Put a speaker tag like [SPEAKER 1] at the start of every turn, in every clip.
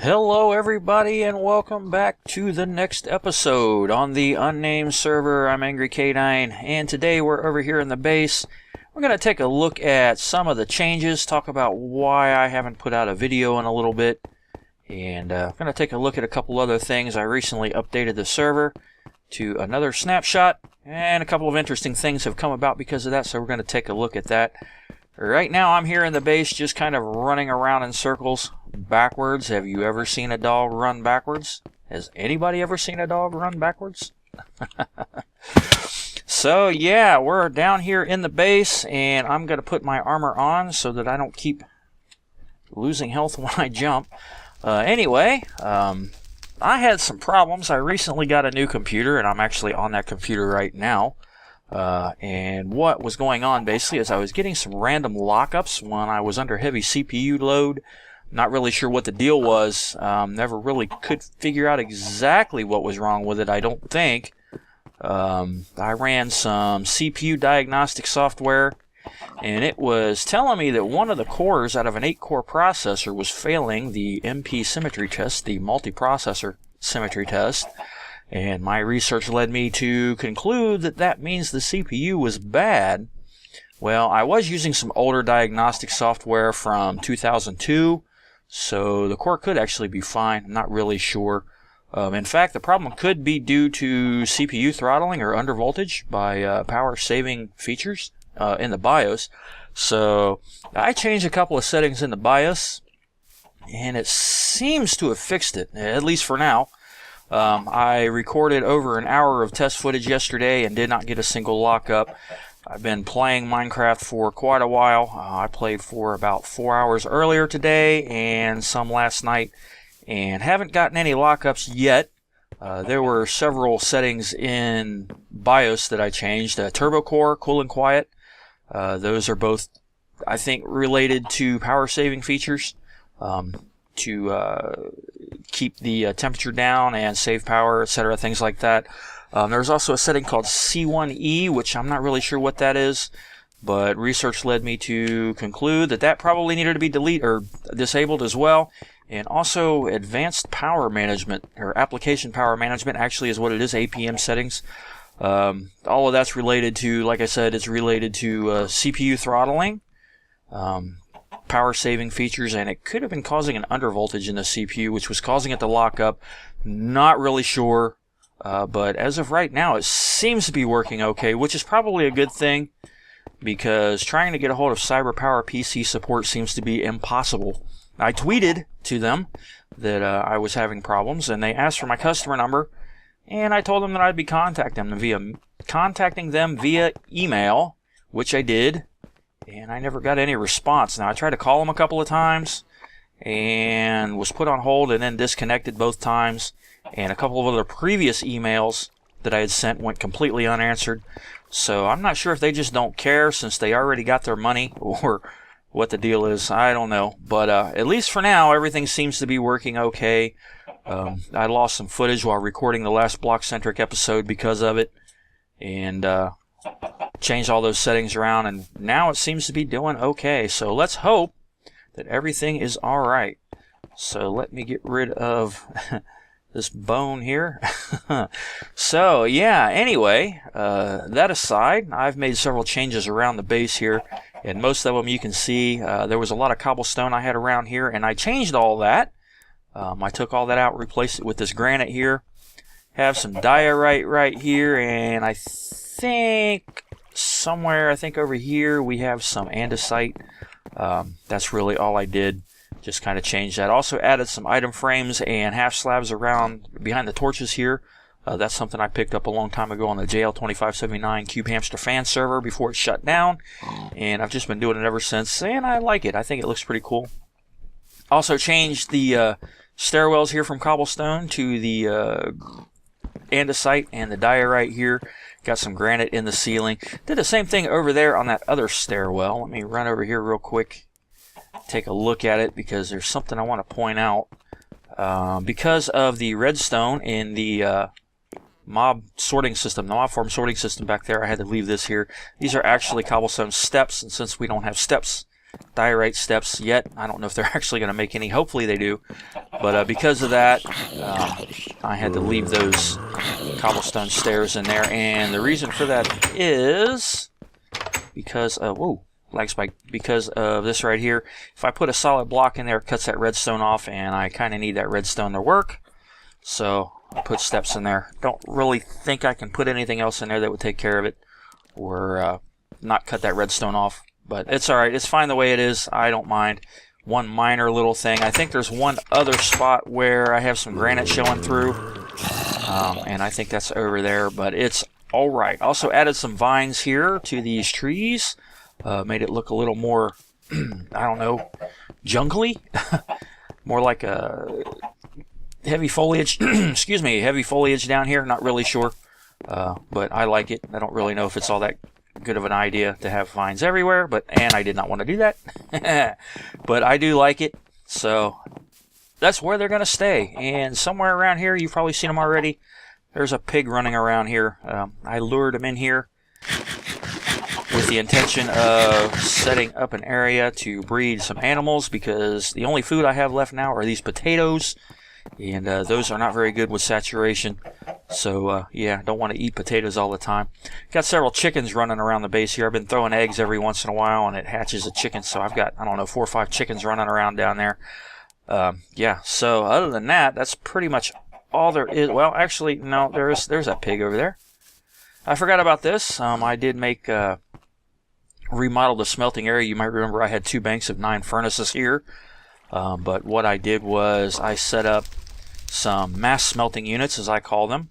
[SPEAKER 1] Hello everybody and welcome back to the next episode on the Unnamed Server. I'm Angry K9 and today we're over here in the base. We're going to take a look at some of the changes, talk about why I haven't put out a video in a little bit, and I'm going to take a look at a couple other things. I recently updated the server to another snapshot and a couple of interesting things have come about because of that, so we're going to take a look at that. Right now I'm here in the base just kind of running around in circles backwards. Have you ever seen a dog run backwards? Has anybody ever seen a dog run backwards? So yeah, we're down here in the base and I'm going to put my armor on so that I don't keep losing health when I jump. Anyway, I had some problems. I recently got a new computer and I'm actually on that computer right now. And what was going on basically is I was getting some random lockups when I was under heavy CPU load. Not really sure what the deal was. Never really could figure out exactly what was wrong with it, I don't think. I ran some CPU diagnostic software and it was telling me that one of the cores out of an 8-core processor was failing the MP symmetry test, the multiprocessor symmetry test. And my research led me to conclude that that means the CPU was bad. Well, I was using some older diagnostic software from 2002, so the core could actually be fine. I'm not really sure. In fact, the problem could be due to CPU throttling or undervoltage by power-saving features in the BIOS. So I changed a couple of settings in the BIOS, and it seems to have fixed it, at least for now. I recorded over an hour of test footage yesterday and did not get a single lockup. I've been playing Minecraft for quite a while. I played for about 4 hours earlier today and some last night and haven't gotten any lockups yet. There were several settings in BIOS that I changed. Turbo Core, Cool and Quiet. Those are both, I think, related to power saving features. To keep the temperature down and save power, etc., things like that. There's also a setting called C1E, which I'm not really sure what that is, but research led me to conclude that that probably needed to be deleted or disabled as well. And also advanced power management, or application power management, actually is what it is, APM settings. All of that's related to, like I said, it's related to CPU throttling, power saving features, and it could have been causing an undervoltage in the CPU, which was causing it to lock up. Not really sure, but as of right now it seems to be working okay, which is probably a good thing because trying to get a hold of CyberPower PC support seems to be impossible. I tweeted to them that I was having problems and they asked for my customer number, and I told them that I'd be contacting them via email, which I did. And I never got any response. Now, I tried to call them a couple of times and was put on hold and then disconnected both times. And a couple of other previous emails that I had sent went completely unanswered. So I'm not sure if they just don't care since they already got their money or what the deal is. I don't know. But at least for now, everything seems to be working okay. I lost some footage while recording the last block-centric episode because of it. And changed all those settings around, and now it seems to be doing okay. So let's hope that everything is alright. So let me get rid of this bone here. So yeah, anyway, that aside, I've made several changes around the base here, and most of them you can see. There was a lot of cobblestone I had around here, and I changed all that. I took all that out, replaced it with this granite here. Have some diorite right here, and I think somewhere, I think over here, we have some andesite. That's really all I did. Just kind of changed that. Also added some item frames and half slabs around behind the torches here. That's something I picked up a long time ago on the JL2579 Cube Hamster fan server before it shut down. And I've just been doing it ever since, and I like it. I think it looks pretty cool. Also changed the stairwells here from cobblestone to the andesite and the diorite here. Got some granite in the ceiling. Did the same thing over there on that other stairwell. Let me run over here real quick, take a look at it, because there's something I want to point out. Because of the redstone in the mob sorting system, the mob form sorting system back there, I had to leave this here. These are actually cobblestone steps, and since we don't have steps diorite steps yet. I don't know if they're actually going to make any. Hopefully they do. But because of that, I had to leave those cobblestone stairs in there. And the reason for that is because of, whoa, lag spike, because of this right here. If I put a solid block in there, it cuts that redstone off, and I kind of need that redstone to work. So I put steps in there. Don't really think I can put anything else in there that would take care of it or not cut that redstone off. But it's alright. It's fine the way it is. I don't mind. One minor little thing. I think there's one other spot where I have some granite showing through. And I think that's over there. But it's alright. Also added some vines here to these trees. Made it look a little more, I don't know, jungly. More like a heavy foliage. Excuse me, heavy foliage down here. Not really sure. But I like it. I don't really know if it's all that good of an idea to have vines everywhere, and I did not want to do that. But I do like it, so that's where they're going to stay. And somewhere around here, you've probably seen them already, there's a pig running around here. I lured him in here with the intention of setting up an area to breed some animals, because the only food I have left now are these potatoes, and those are not very good with saturation. So yeah, don't want to eat potatoes all the time. Got several chickens running around the base here. I've been throwing eggs every once in a while, and it hatches a chicken. So I've got, I don't know, 4 or 5 chickens running around down there. Yeah, so other than that, that's pretty much all there is. Well, actually, no, there's a pig over there. I forgot about this. I did make remodel the smelting area. You might remember I had 2 banks of 9 furnaces here. But what I did was I set up some mass smelting units, as I call them.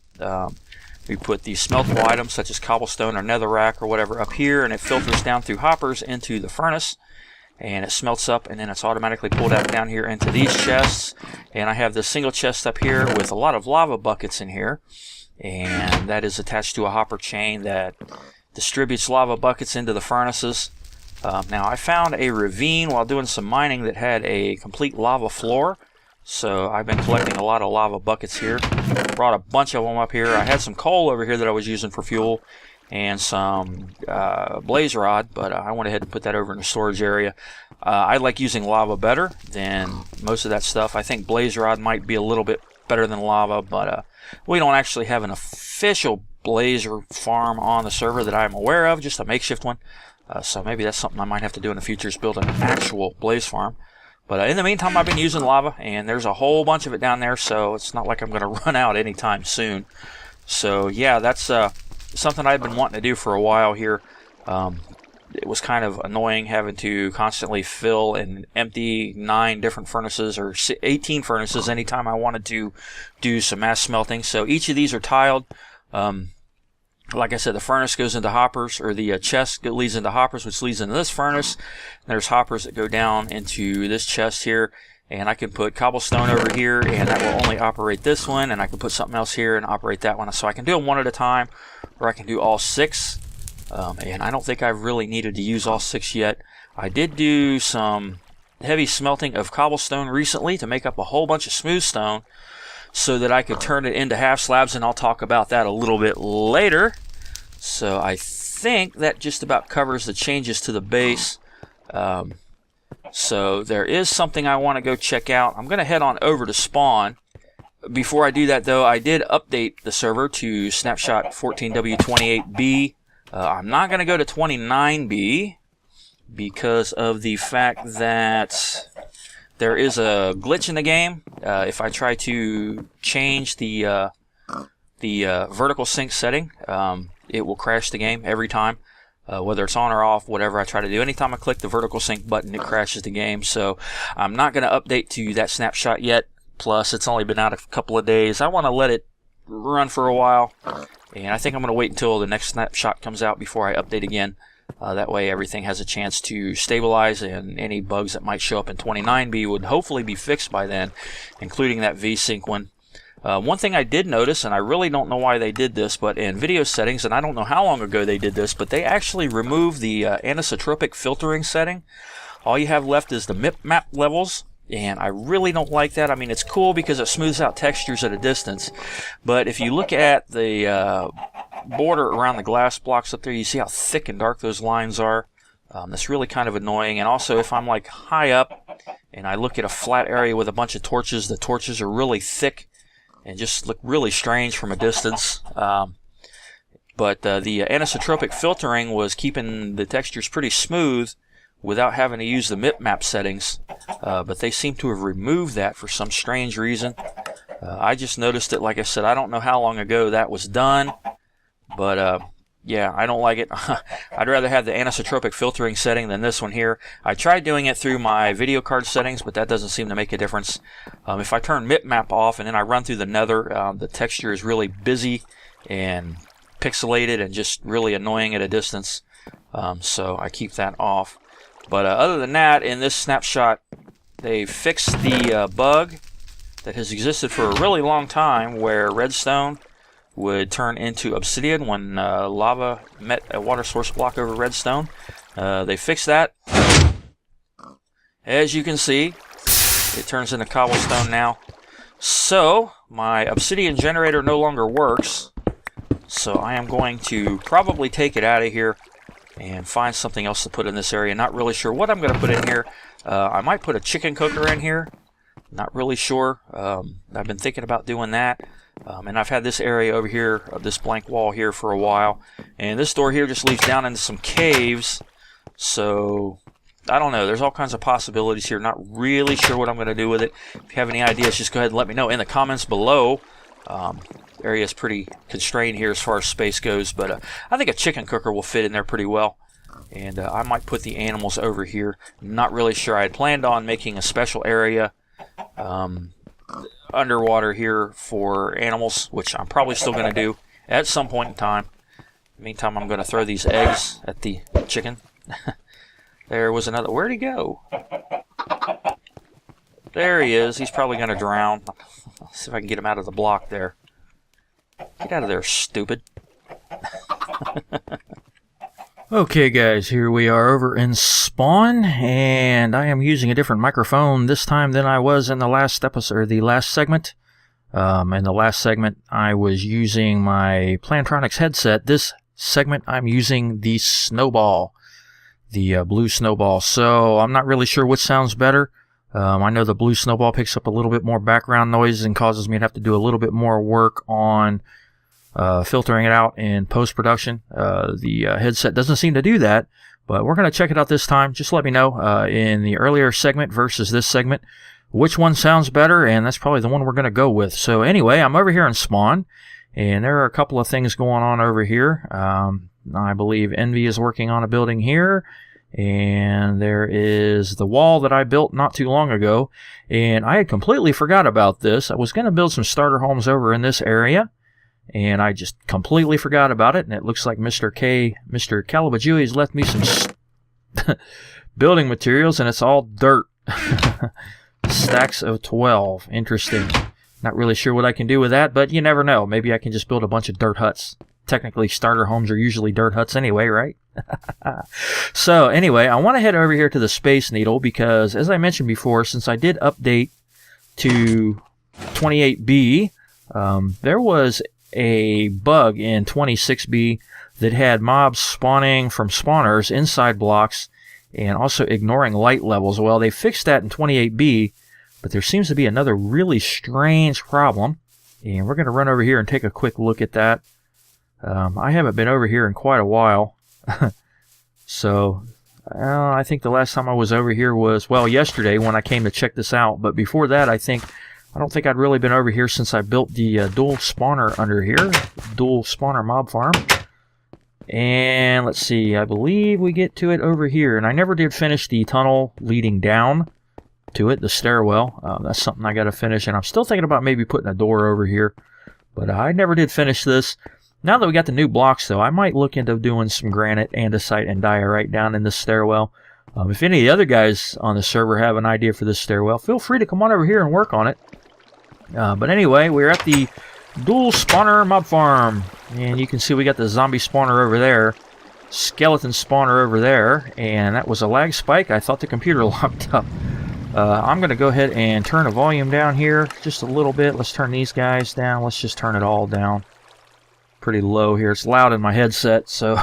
[SPEAKER 1] We put these smeltable items such as cobblestone or netherrack or whatever up here, and it filters down through hoppers into the furnace, and it smelts up, and then it's automatically pulled out down here into these chests. And I have this single chest up here with a lot of lava buckets in here, and that is attached to a hopper chain that distributes lava buckets into the furnaces. Now I found a ravine while doing some mining that had a complete lava floor, so I've been collecting a lot of lava buckets here. Brought a bunch of them up here. I had some coal over here that I was using for fuel and some blaze rod, but I went ahead and put that over in the storage area. I like using lava better than most of that stuff. I think blaze rod might be a little bit better than lava, but we don't actually have an official blazer farm on the server that I'm aware of, just a makeshift one. So maybe that's something I might have to do in the future, is build an actual blaze farm. But in the meantime, I've been using lava, and there's a whole bunch of it down there, so it's not like I'm going to run out anytime soon. So yeah, that's something I've been wanting to do for a while here. It was kind of annoying having to constantly fill and empty 9 different furnaces, or 18 furnaces, anytime I wanted to do some mass smelting. So each of these are tiled. Like I said, the furnace goes into hoppers, or the chest leads into hoppers, which leads into this furnace. There's hoppers that go down into this chest here, and I can put cobblestone over here, and that will only operate this one, and I can put something else here and operate that one. So I can do them one at a time, or I can do all 6. And I don't think I've really needed to use all 6 yet. I did do some heavy smelting of cobblestone recently to make up a whole bunch of smooth stone, so that I could turn it into half slabs, and I'll talk about that a little bit later. So I think that just about covers the changes to the base. So there is something I want to go check out. I'm going to head on over to spawn. Before I do that, though, I did update the server to Snapshot 14W28B. I'm not going to go to 29B because of the fact that there is a glitch in the game. If I try to change the vertical sync setting, it will crash the game every time, whether it's on or off, whatever I try to do. Anytime I click the vertical sync button, it crashes the game. So I'm not going to update to that snapshot yet. Plus, it's only been out a couple of days. I want to let it run for a while, and I think I'm going to wait until the next snapshot comes out before I update again. That way everything has a chance to stabilize, and any bugs that might show up in 29B would hopefully be fixed by then, including that VSync one. One thing I did notice, and I really don't know why they did this, but in video settings, and I don't know how long ago they did this, but they actually removed the anisotropic filtering setting. All you have left is the map levels, and I really don't like that. I mean, it's cool because it smooths out textures at a distance, but if you look at the border around the glass blocks up there, you see how thick and dark those lines are. That's really kind of annoying. And also, if I'm like high up and I look at a flat area with a bunch of torches, the torches are really thick and just look really strange from a distance. But the anisotropic filtering was keeping the textures pretty smooth without having to use the map settings. But they seem to have removed that for some strange reason. I just noticed it, like I said, I don't know how long ago that was done. But yeah, I don't like it. I'd rather have the anisotropic filtering setting than this one here. I tried doing it through my video card settings, but that doesn't seem to make a difference. If I turn map off and then I run through the nether, the texture is really busy and pixelated and just really annoying at a distance. So I keep that off. But other than that, in this snapshot, they fixed the bug that has existed for a really long time where redstone would turn into obsidian when lava met a water source block over redstone. They fixed that. As you can see, it turns into cobblestone now. So my obsidian generator no longer works. So I am going to probably take it out of here and find something else to put in this area. Not really sure what I'm going to put in here. I might put a chicken cooker in here. Not really sure. I've been thinking about doing that. And I've had this area over here, this blank wall here, for a while. And this door here just leads down into some caves. So, I don't know. There's all kinds of possibilities here. Not really sure what I'm going to do with it. If you have any ideas, just go ahead and let me know in the comments below. The area is pretty constrained here as far as space goes. But I think a chicken cooker will fit in there pretty well. And I might put the animals over here. Not really sure. I had planned on making a special area underwater here for animals, which I'm probably still going to do at some point in time. In the meantime, I'm going to throw these eggs at the chicken. There was another. Where'd he go? There he is. He's probably going to drown. Let's see if I can get him out of the block there. Get out of there, stupid. Okay guys, here we are over in Spawn, and I am using a different microphone this time than I was in the last episode, or the last segment. In the last segment, I was using my Plantronics headset. This segment, I'm using the Snowball, the blue Snowball. So I'm not really sure which sounds better. I know the blue Snowball picks up a little bit more background noise and causes me to have to do a little bit more work on filtering it out in post-production. The headset doesn't seem to do that, but we're going to check it out this time. Just let me know in the earlier segment versus this segment which one sounds better, and that's probably the one we're going to go with. So anyway, I'm over here in Spawn, and there are a couple of things going on over here. I believe Envy is working on a building here, and there is the wall that I built not too long ago, and I had completely forgot about this. I was going to build some starter homes over in this area, and I just completely forgot about it, and it looks like Mr. Calabajui has left me some building materials, and it's all dirt. Stacks of 12. Interesting. Not really sure what I can do with that, but you never know. Maybe I can just build a bunch of dirt huts. Technically, starter homes are usually dirt huts anyway, right? So, anyway, I want to head over here to the Space Needle because, as I mentioned before, since I did update to 28B, there was a bug in 26B that had mobs spawning from spawners inside blocks and also ignoring light levels. Well, they fixed that in 28B, but there seems to be another really strange problem, and we're going to run over here and take a quick look at that. I haven't been over here in quite a while, so I think the last time I was over here was, well, yesterday when I came to check this out, but before that I don't think I'd really been over here since I built the dual spawner under here, dual spawner mob farm. And let's see, I believe we get to it over here, and I never did finish the tunnel leading down to it, the stairwell. That's something I got to finish, and I'm still thinking about maybe putting a door over here, but I never did finish this. Now that we got the new blocks, though, I might look into doing some granite, andesite, and diorite down in this stairwell. If any of the other guys on the server have an idea for this stairwell, feel free to come on over here and work on it. But anyway, we're at the dual spawner mob farm, and you can see we got the zombie spawner over there, skeleton spawner over there, and that was a lag spike. I thought the computer locked up. I'm going to go ahead and turn the volume down here just a little bit. Let's turn these guys down. Let's just turn it all down pretty low here. It's loud in my headset, so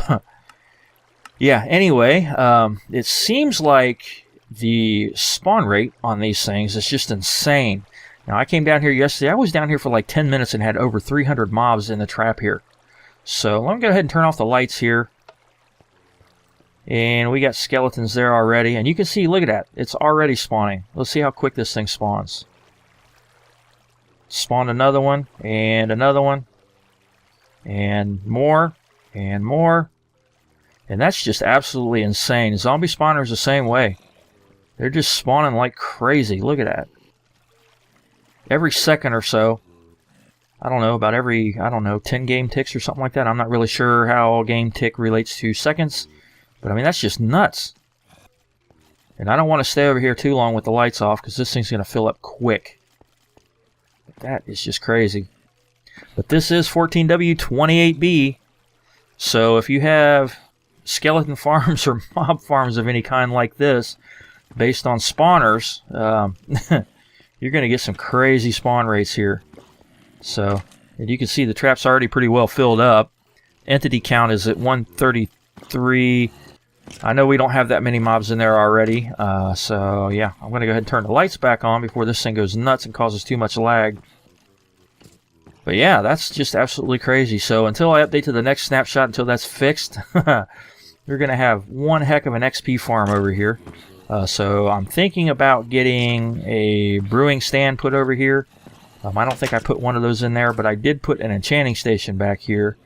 [SPEAKER 1] Yeah, anyway, it seems like the spawn rate on these things is just insane. Now, I came down here yesterday. I was down here for like 10 minutes and had over 300 mobs in the trap here. So let me go ahead and turn off the lights here. And we got skeletons there already. And you can see, look at that. It's already spawning. Let's see how quick this thing spawns. Spawned another one, and another one, and more, and more. And that's just absolutely insane. Zombie spawners the same way. They're just spawning like crazy. Look at that. Every second or so. I don't know, about every, 10 game ticks or something like that. I'm not really sure how game tick relates to seconds. But I mean, that's just nuts. And I don't want to stay over here too long with the lights off because this thing's going to fill up quick. That is just crazy. But this is 14W28B. So if you have skeleton farms or mob farms of any kind like this, based on spawners, you're going to get some crazy spawn rates here. So, and you can see the trap's already pretty well filled up. Entity count is at 133. I know we don't have that many mobs in there already. So, yeah, I'm going to go ahead and turn the lights back on before this thing goes nuts and causes too much lag. But yeah, that's just absolutely crazy. So until I update to the next snapshot, until that's fixed, you're going to have one heck of an XP farm over here. So I'm thinking about getting a brewing stand put over here. I don't think I put one of those in there, but I did put an enchanting station back here.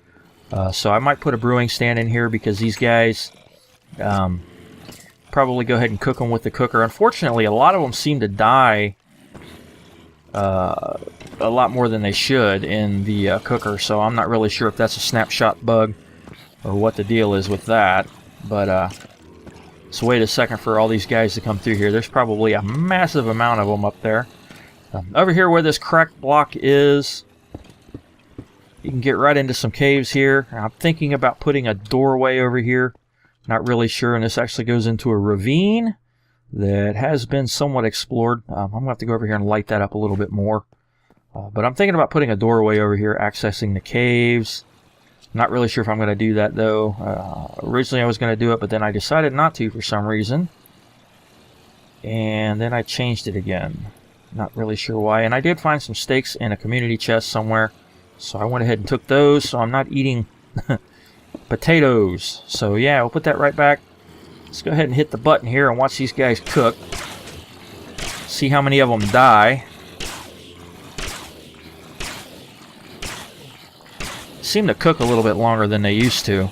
[SPEAKER 1] So I might put a brewing stand in here because these guys probably go ahead and cook them with the cooker. Unfortunately, a lot of them seem to die a lot more than they should in the cooker, so I'm not really sure if that's a snapshot bug or what the deal is with that. But let's wait a second for all these guys to come through here. There's probably a massive amount of them up there. Over here where this cracked block is, you can get right into some caves here. I'm thinking about putting a doorway over here. Not really sure, and this actually goes into a ravine that has been somewhat explored. I'm going to have to go over here and light that up a little bit more. But I'm thinking about putting a doorway over here, accessing the caves. Not really sure if I'm going to do that, though. Originally I was going to do it, but then I decided not to for some reason. And then I changed it again. Not really sure why. And I did find some steaks in a community chest somewhere. So I went ahead and took those, so I'm not eating potatoes. So yeah, we'll put that right back. Let's go ahead and hit the button here and watch these guys cook. See how many of them die. Seem to cook a little bit longer than they used to.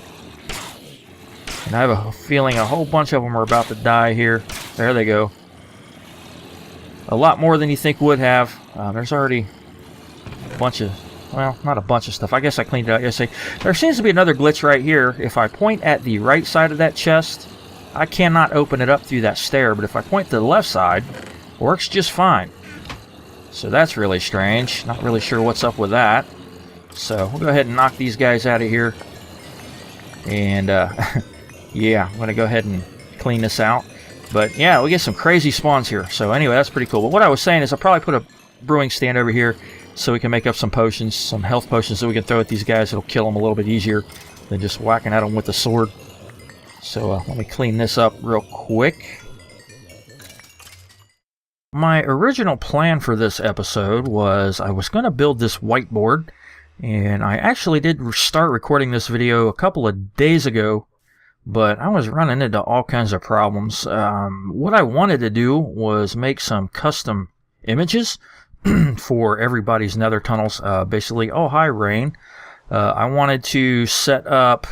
[SPEAKER 1] And I have a feeling a whole bunch of them are about to die here. There they go. A lot more than you think would have. There's already a bunch of, well, not a bunch of stuff. I guess I cleaned it out yesterday. There seems to be another glitch right here. If I point at the right side of that chest, I cannot open it up through that stair. But if I point to the left side, it works just fine. So that's really strange. Not really sure what's up with that. So we'll go ahead and knock these guys out of here. And yeah, I'm going to go ahead and clean this out. But yeah, we get some crazy spawns here. So anyway, that's pretty cool. But what I was saying is I'll probably put a brewing stand over here so we can make up some potions, some health potions that we can throw at these guys. It'll kill them a little bit easier than just whacking at them with the sword. So let me clean this up real quick. My original plan for this episode was I was going to build this whiteboard. And I actually did start recording this video a couple of days ago, but I was running into all kinds of problems. What I wanted to do was make some custom images for everybody's nether tunnels. Basically, oh, hi, Rain. I wanted to set up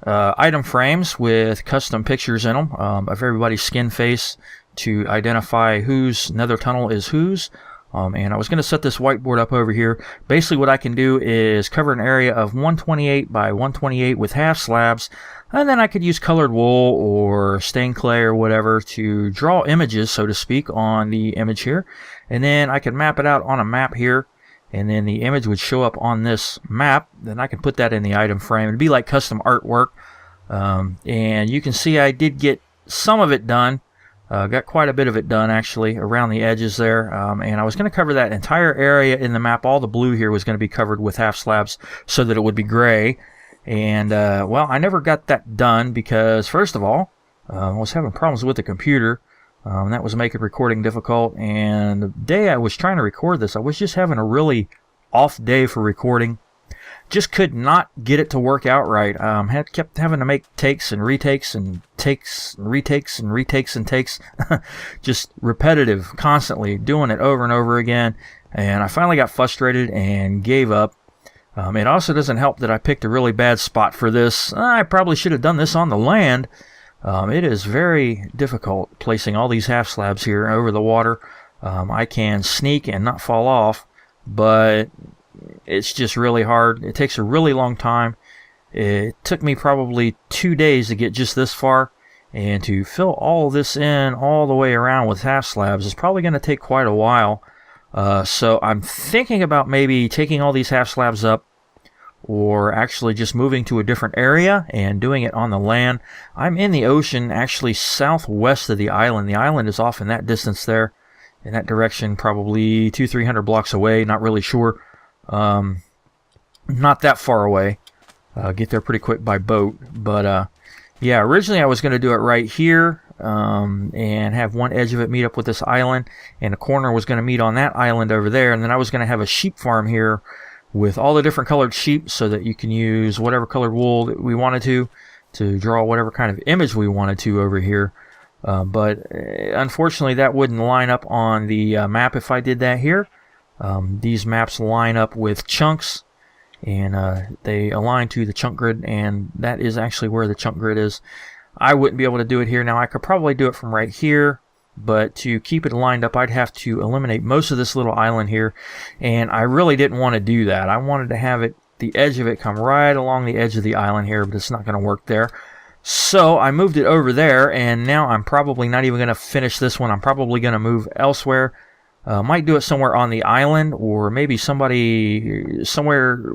[SPEAKER 1] item frames with custom pictures in them of everybody's skin face to identify whose nether tunnel is whose. And I was going to set this whiteboard up over here. Basically what I can do is cover an area of 128 by 128 with half slabs, and then I could use colored wool or stained clay or whatever to draw images, so to speak, on the image here. And then I could map it out on a map here, and then the image would show up on this map. Then I can put that in the item frame. It'd be like custom artwork. And you can see I did get some of it done. Got quite a bit of it done, actually, around the edges there. And I was going to cover that entire area in the map. All the blue here was going to be covered with half slabs so that it would be gray. And well, I never got that done because, first of all, I was having problems with the computer. That was making recording difficult. And the day I was trying to record this, I was just having a really off day for recording. Just could not get it to work out right. Kept having to make takes and retakes and takes and retakes and retakes and takes. Just repetitive, constantly doing it over and over again. And I finally got frustrated and gave up. It also doesn't help that I picked a really bad spot for this. I probably should have done this on the land. It is very difficult placing all these half slabs here over the water. I can sneak and not fall off, but it's just really hard. It takes a really long time. It took me probably 2 days to get just this far, and to fill all this in all the way around with half slabs is probably going to take quite a while. So I'm thinking about maybe taking all these half slabs up, or actually just moving to a different area and doing it on the land. I'm in the ocean, actually southwest of the island. The island is off in that distance there, in that direction, probably 200-300 blocks away, not really sure. Not that far away. Get there pretty quick by boat. But yeah, originally I was going to do it right here, and have one edge of it meet up with this island, and a corner was going to meet on that island over there, and then I was going to have a sheep farm here with all the different colored sheep, so that you can use whatever colored wool that we wanted to draw whatever kind of image we wanted to over here. But unfortunately that wouldn't line up on the map if I did that here. These maps line up with chunks, and they align to the chunk grid, and that is actually where the chunk grid is. I wouldn't be able to do it here. Now I could probably do it from right here, but to keep it lined up I'd have to eliminate most of this little island here, and I really didn't want to do that. I wanted to have it, the edge of it, come right along the edge of the island here, but it's not going to work there. So I moved it over there, and now I'm probably not even going to finish this one. I'm probably going to move elsewhere. Might do it somewhere on the island, or maybe somebody somewhere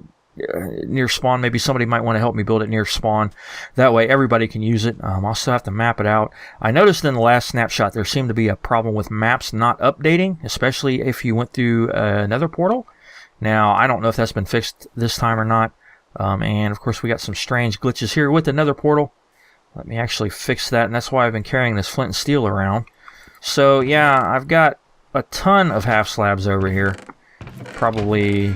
[SPEAKER 1] near spawn. Maybe somebody might want to help me build it near spawn. That way everybody can use it. I'll still have to map it out. I noticed in the last snapshot there seemed to be a problem with maps not updating, especially if you went through another portal. Now I don't know if that's been fixed this time or not. And of course we got some strange glitches here with another portal. Let me actually fix that, and that's why I've been carrying this flint and steel around. So yeah, I've got a ton of half slabs over here. Probably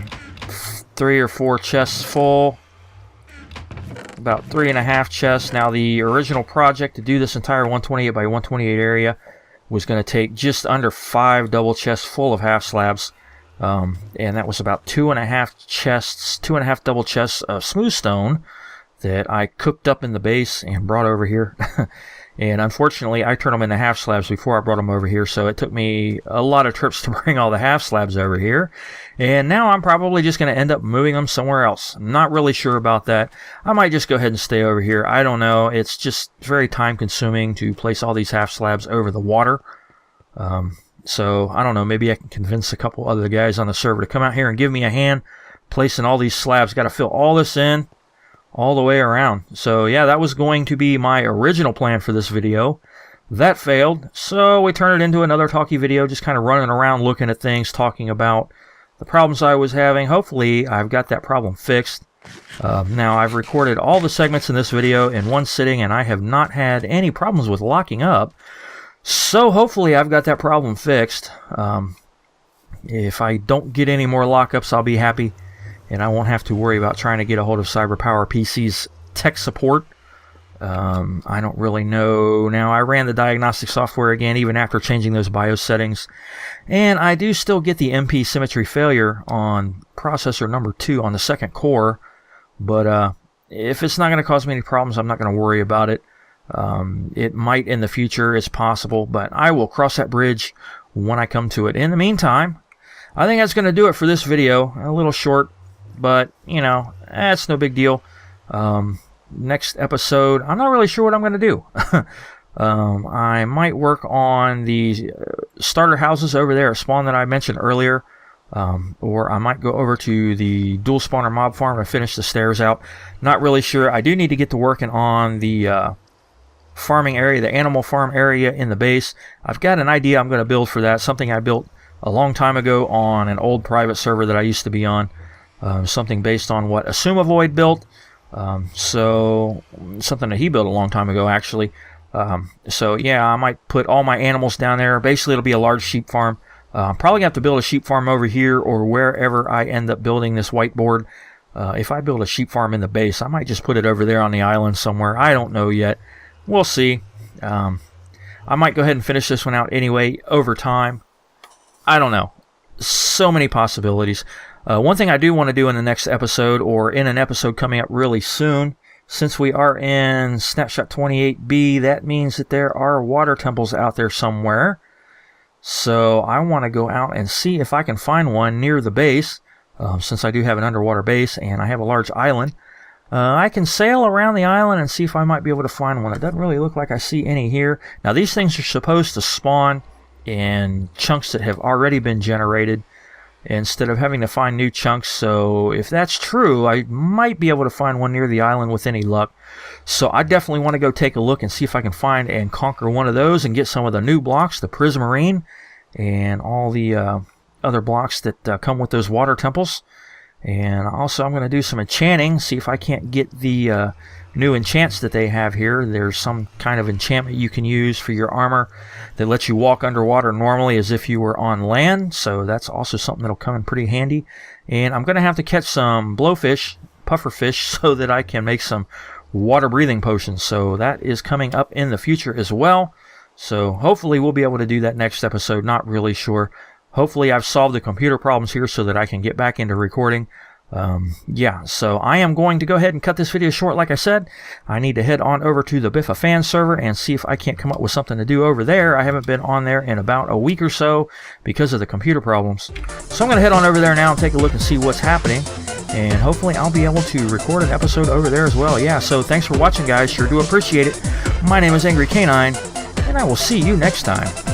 [SPEAKER 1] 3 or 4 chests full. About 3.5 chests. Now the original project to do this entire 128 by 128 area was going to take just under 5 double chests full of half slabs. And that was about 2.5 chests, 2.5 double chests of smooth stone that I cooked up in the base and brought over here. And unfortunately, I turned them into half slabs before I brought them over here, so it took me a lot of trips to bring all the half slabs over here. And now I'm probably just going to end up moving them somewhere else. I'm not really sure about that. I might just go ahead and stay over here. I don't know. It's just very time consuming to place all these half slabs over the water. So I don't know. Maybe I can convince a couple other guys on the server to come out here and give me a hand placing all these slabs. Got to fill all this in all the way around. So yeah, that was going to be my original plan for this video. That failed, so we turned it into another talkie video, just kind of running around looking at things, talking about the problems I was having. Hopefully I've got that problem fixed. Now I've recorded all the segments in this video in one sitting, and I have not had any problems with locking up. So hopefully I've got that problem fixed. If I don't get any more lockups, I'll be happy, and I won't have to worry about trying to get a hold of CyberPower PC's tech support. I don't really know. Now, I ran the diagnostic software again, even after changing those BIOS settings, and I do still get the MP symmetry failure on processor number 2 on the second core, but if it's not going to cause me any problems, I'm not going to worry about it. It might in the future, it's possible, but I will cross that bridge when I come to it. In the meantime, I think that's going to do it for this video. A little short, but, you know, that's no big deal. Next episode, I'm not really sure what I'm going to do. I might work on the starter houses over there at spawn that I mentioned earlier, or I might go over to the dual spawner mob farm and finish the stairs out. Not really sure. I do need to get to working on the farming area, the animal farm area in the base. I've got an idea I'm going to build for that, something I built a long time ago on an old private server that I used to be on. Something based on what Assumeavoid built
[SPEAKER 2] So something that he built a long time ago, actually. So yeah, I might put all my animals down there. Basically, it'll be a large sheep farm. I'm probably going to have to build a sheep farm over here or wherever I end up building this whiteboard. If I build a sheep farm in the base, I might just put it over there on the island somewhere. I don't know yet. We'll see. I might go ahead and finish this one out anyway over time. I don't know. So many possibilities. One thing I do want to do in the next episode, or in an episode coming up really soon, since we are in Snapshot 28B, that means that there are water temples out there somewhere. So I want to go out and see if I can find one near the base, since I do have an underwater base and I have a large island. I can sail around the island and see if I might be able to find one. It doesn't really look like I see any here. Now, these things are supposed to spawn in chunks that have already been generated instead of having to find new chunks. So if that's true, I might be able to find one near the island with any luck. So I definitely want to go take a look and see if I can find and conquer one of those and get some of the new blocks, the prismarine, and all the other blocks that come with those water temples. And also I'm going to do some enchanting, see if I can't get the new enchants that they have here. There's some kind of enchantment you can use for your armor that lets you walk underwater normally as if you were on land. So that's also something that'll come in pretty handy. And I'm going to have to catch some blowfish, pufferfish, so that I can make some water breathing potions. So that is coming up in the future as well. So hopefully we'll be able to do that next episode. Not really sure. Hopefully I've solved the computer problems here so that I can get back into recording. Yeah, so I am going to go ahead and cut this video short. Like I said, I need to head on over to the Biffa fan server and see if I can't come up with something to do over there. I haven't been on there in about a week or so because of the computer problems. So I'm going to head on over there now and take a look and see what's happening. And hopefully I'll be able to record an episode over there as well. Yeah, so thanks for watching, guys. Sure do appreciate it. My name is Angry Canine, and I will see you next time.